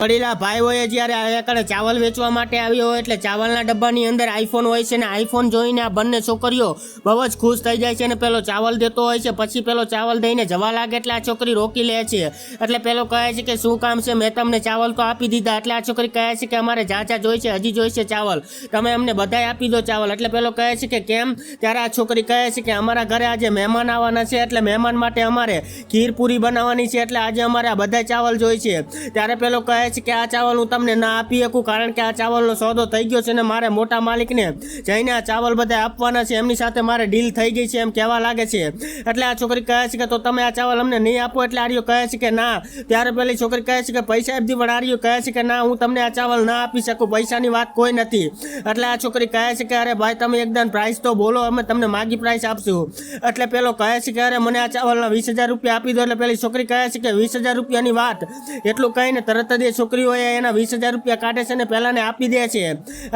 વડીલા ભાઈઓએ જ્યારે આ કಡೆ ચાવલ વેચવા માટે આવ્યો હોય એટલે ચાવલના ડબ્બાની અંદર આઈફોન હોય છે ને આઈફોન જોઈને આ બંને છોકરીઓ બહુ જ ખુશ થઈ જાય છે અને પેલો ચાવલ દેતો હોય છે. પછી પેલો ચાવલ દઈને જવા લાગે એટલે આ છોકરી રોકી લે છે. એટલે પેલો કહે છે કે શું કામ છે, મેં તમને ચાવલ તો આપી દીધા. એટલે આ છોકરી કહે છે કે અમારે ઝાઝા જોઈ છે, હજી જોઈ છે ચાવલ, તમે અમને બધાય આપી દો ચાવલ. એટલે પેલો કહે છે કે કેમ? ત્યારે આ છોકરી કહે છે કે અમારા ઘરે આજે મહેમાન આવવાના છે એટલે મહેમાન માટે અમારે ખીર પૂરી બનાવવાની છે એટલે આજે અમારે આ બધા ચાવલ જોઈ છે. ત્યારે પેલો કહે છે કે આ ચાવલ હું તમને ના આપી શકું કારણ કે આ ચાવલનો સોદો થઈ ગયો છે ને મારે મોટા માલિકને જઈને આ ચાવલ બધા આપવાના છે, એમની સાથે મારે ડીલ થઈ ગઈ છે એમ કહેવા લાગે છે. એટલે આ છોકરી કહે છે કે તો તમે આ ચાવલ અમને નહીં આપો. એટલે આર્યો કહે છે કે ના. ત્યારે પેલી છોકરી કહે છે કે પૈસા આપી. પણ આર્યો કહે છે કે ના, હું તમને આ ચાવલ ના આપી શકું, પૈસાની વાત કોઈ નથી. એટલે આ છોકરી કહે છે કે અરે ભાઈ તમે એકદમ પ્રાઇસ તો બોલો, અમે તમને માગી પ્રાઇસ આપશું. એટલે પેલો કહે છે કે અરે મને આ ચાવલના 20,000 રૂપિયા આપી દો. એટલે પેલી છોકરી કહે છે કે 20,000 રૂપિયાની વાત, એટલું કહીને તરત જ એ છોકરીઓ એના 20,000 રૂપિયા કાઢે છે અને પહેલાને આપી દે છે.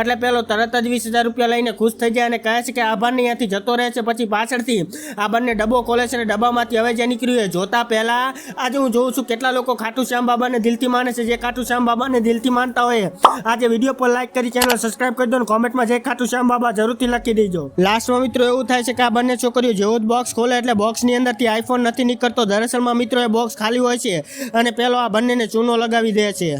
એટલે પેલો તરત જ 20,000 રૂપિયા લઈને ખુશ થઈ જાય અને કહે છે કે આભારને અહીંયાથી જતો રહે છે. પછી પાછળથી આ બંને ડબ્બો ખોલે છે અને ડબ્બામાંથી હવે જે નીકળ્યું એ જોતા પહેલા આજે હું જોઉં છું કેટલા લોકો ખાટુ શ્યામ બાબાને દિલથી માને છે. જે ખાટુ શ્યામ બાબાને દિલથી માનતા હોય આજે વિડીયો પર લાઈક કરી ચેનલ સબસ્ક્રાઇબ કરી દો અને કોમેન્ટમાં જય ખાટુ શ્યામ બાબા જરૂરથી લખી દેજો. લાસ્ટમાં મિત્રો એવું થાય છે કે આ બંને છોકરીઓ જેવું જ બોક્સ ખોલે એટલે બોક્સની અંદરથી આઈફોન નથી નીકળતો. દરઅસલમાં મિત્રો એ બોક્સ ખાલી હોય છે અને પેલો આ બંનેને ચૂનો લગાવી દે છે.